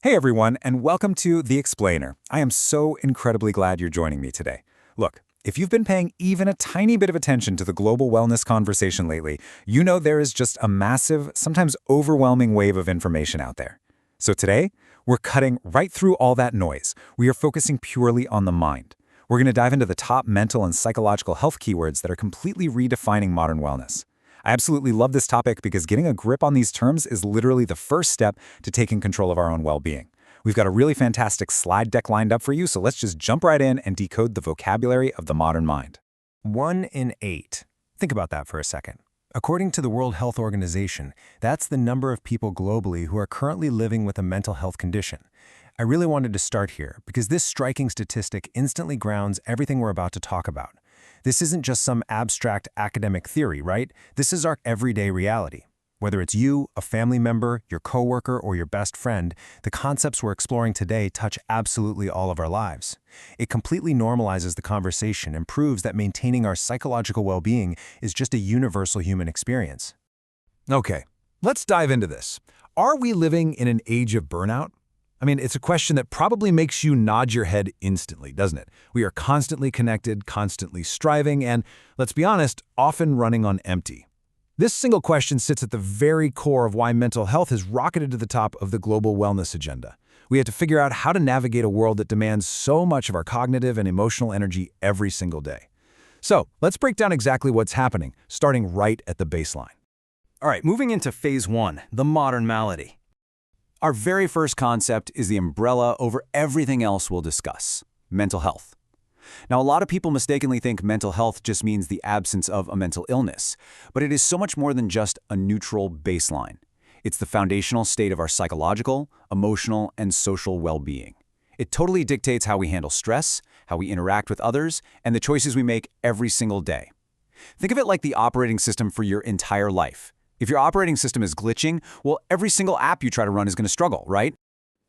Hey everyone, and welcome to The Explainer. I am so incredibly glad you're joining me today. Look, if you've been paying even a tiny bit of attention to the global wellness conversation lately, you know there is just a massive, sometimes overwhelming wave of information out there. So today, we're cutting right through all that noise. We are focusing purely on the mind. We're going to dive into the top mental and psychological health keywords that are completely redefining modern wellness. I absolutely love this topic because getting a grip on these terms is literally the first step to taking control of our own well-being. We've got a really fantastic slide deck lined up for you, so let's just jump right in and decode the vocabulary of the modern mind. 1 in 8. Think about that for a second. According to the World Health Organization, that's the number of people globally who are currently living with a mental health condition. I really wanted to start here because this striking statistic instantly grounds everything we're about to talk about. This isn't just some abstract academic theory, right? This is our everyday reality. Whether it's you, a family member, your coworker, or your best friend, the concepts we're exploring today touch absolutely all of our lives. It completely normalizes the conversation and proves that maintaining our psychological well-being is just a universal human experience. Okay, let's dive into this. Are we living in an age of burnout? I mean, it's a question that probably makes you nod your head instantly, doesn't it? We are constantly connected, constantly striving, and, let's be honest, often running on empty. This single question sits at the very core of why mental health has rocketed to the top of the global wellness agenda. We have to figure out how to navigate a world that demands so much of our cognitive and emotional energy every single day. So, let's break down exactly what's happening, starting right at the baseline. All right, moving into phase 1, the modern malady. Our very first concept is the umbrella over everything else we'll discuss: mental health. Now, a lot of people mistakenly think mental health just means the absence of a mental illness, but it is so much more than just a neutral baseline. It's the foundational state of our psychological, emotional, and social well-being. It totally dictates how we handle stress, how we interact with others, and the choices we make every single day. Think of it like the operating system for your entire life. If your operating system is glitching, well, every single app you try to run is going to struggle, right?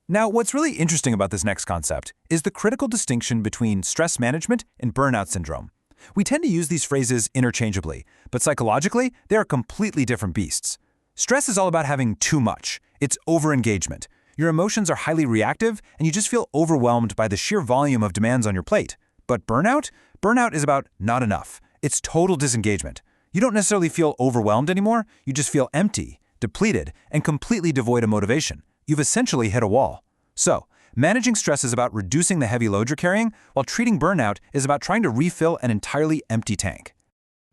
Now, what's really interesting about this next concept is the critical distinction between stress management and burnout syndrome. We tend to use these phrases interchangeably, but psychologically, they are completely different beasts. Stress is all about having too much. It's overengagement. Your emotions are highly reactive, and you just feel overwhelmed by the sheer volume of demands on your plate. But burnout? Burnout is about not enough. It's total disengagement. You don't necessarily feel overwhelmed anymore, you just feel empty, depleted, and completely devoid of motivation. You've essentially hit a wall. So, managing stress is about reducing the heavy load you're carrying, while treating burnout is about trying to refill an entirely empty tank.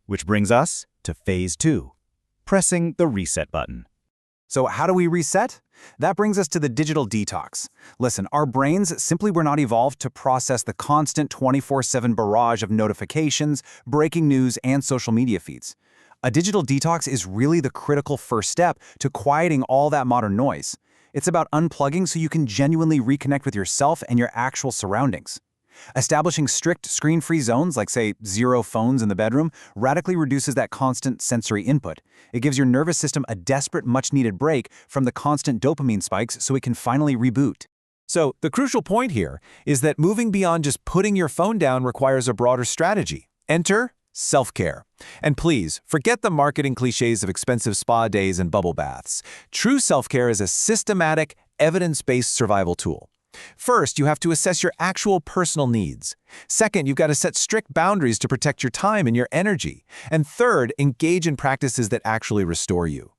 Which brings us to phase 2, pressing the reset button. So how do we reset? That brings us to the digital detox. Listen, our brains simply were not evolved to process the constant 24/7 barrage of notifications, breaking news, and social media feeds. A digital detox is really the critical first step to quieting all that modern noise. It's about unplugging so you can genuinely reconnect with yourself and your actual surroundings. Establishing strict screen-free zones, like, say, 0 phones in the bedroom, radically reduces that constant sensory input. It gives your nervous system a desperate, much-needed break from the constant dopamine spikes so it can finally reboot. So, the crucial point here is that moving beyond just putting your phone down requires a broader strategy. Enter self-care. And please, forget the marketing cliches of expensive spa days and bubble baths. True self-care is a systematic, evidence-based survival tool. First, you have to assess your actual personal needs. Second, you've got to set strict boundaries to protect your time and your energy. And third, engage in practices that actually restore you.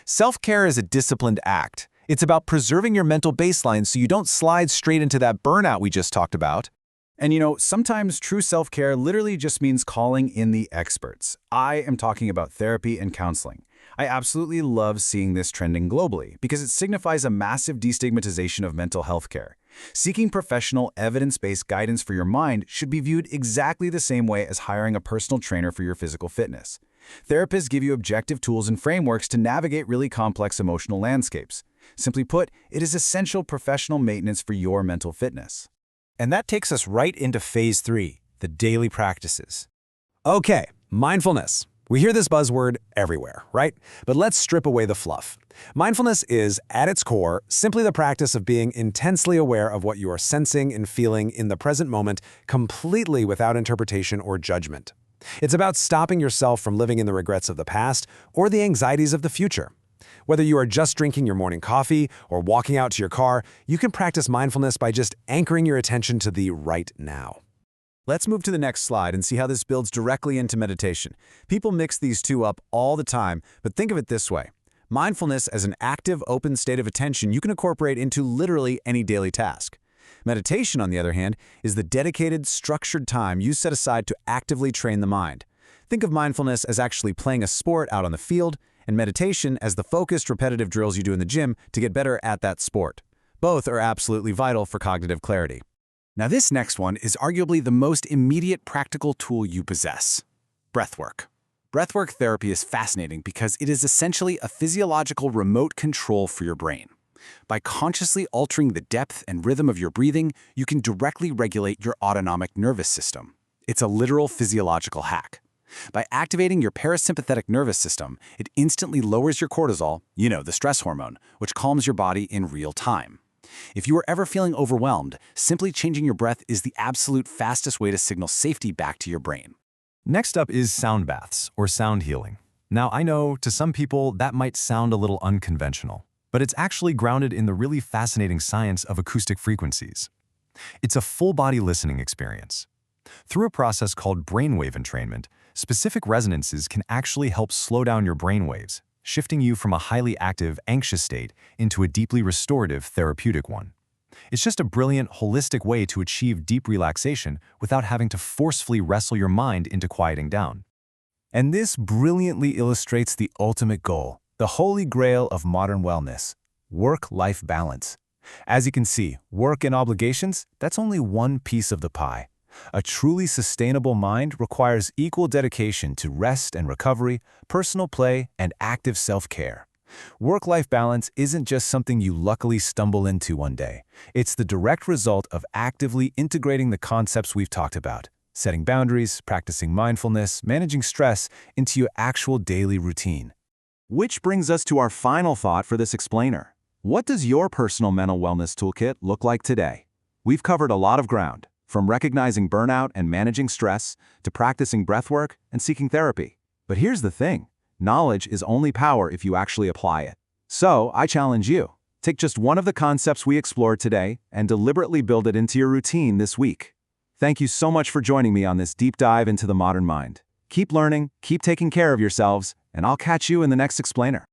Self-care is a disciplined act. It's about preserving your mental baseline so you don't slide straight into that burnout we just talked about. And sometimes true self-care literally just means calling in the experts. I am talking about therapy and counseling. I absolutely love seeing this trending globally because it signifies a massive destigmatization of mental health care. Seeking professional, evidence-based guidance for your mind should be viewed exactly the same way as hiring a personal trainer for your physical fitness. Therapists give you objective tools and frameworks to navigate really complex emotional landscapes. Simply put, it is essential professional maintenance for your mental fitness. And that takes us right into phase 3, the daily practices. Okay, mindfulness. We hear this buzzword everywhere, right? But let's strip away the fluff. Mindfulness is, at its core, simply the practice of being intensely aware of what you are sensing and feeling in the present moment, completely without interpretation or judgment. It's about stopping yourself from living in the regrets of the past or the anxieties of the future. Whether you are just drinking your morning coffee or walking out to your car, you can practice mindfulness by just anchoring your attention to the right now. Let's move to the next slide and see how this builds directly into meditation. People mix these two up all the time, but think of it this way. Mindfulness as an active, open state of attention you can incorporate into literally any daily task. Meditation, on the other hand, is the dedicated, structured time you set aside to actively train the mind. Think of mindfulness as actually playing a sport out on the field, and meditation as the focused, repetitive drills you do in the gym to get better at that sport. Both are absolutely vital for cognitive clarity. Now this next one is arguably the most immediate practical tool you possess: breathwork. Breathwork therapy is fascinating because it is essentially a physiological remote control for your brain. By consciously altering the depth and rhythm of your breathing, you can directly regulate your autonomic nervous system. It's a literal physiological hack. By activating your parasympathetic nervous system, it instantly lowers your cortisol, the stress hormone, which calms your body in real time. If you are ever feeling overwhelmed, simply changing your breath is the absolute fastest way to signal safety back to your brain. Next up is sound baths, or sound healing. Now, I know to some people that might sound a little unconventional, but it's actually grounded in the really fascinating science of acoustic frequencies. It's a full-body listening experience. Through a process called brainwave entrainment, specific resonances can actually help slow down your brainwaves, shifting you from a highly active, anxious state into a deeply restorative, therapeutic one. It's just a brilliant, holistic way to achieve deep relaxation without having to forcefully wrestle your mind into quieting down. And this brilliantly illustrates the ultimate goal, the holy grail of modern wellness: work-life balance. As you can see, work and obligations, that's only one piece of the pie. A truly sustainable mind requires equal dedication to rest and recovery, personal play, and active self-care. Work-life balance isn't just something you luckily stumble into one day. It's the direct result of actively integrating the concepts we've talked about, setting boundaries, practicing mindfulness, managing stress into your actual daily routine. Which brings us to our final thought for this explainer. What does your personal mental wellness toolkit look like today? We've covered a lot of ground, from recognizing burnout and managing stress to practicing breathwork and seeking therapy. But here's the thing. Knowledge is only power if you actually apply it. So, I challenge you. Take just one of the concepts we explored today and deliberately build it into your routine this week. Thank you so much for joining me on this deep dive into the modern mind. Keep learning, keep taking care of yourselves, and I'll catch you in the next explainer.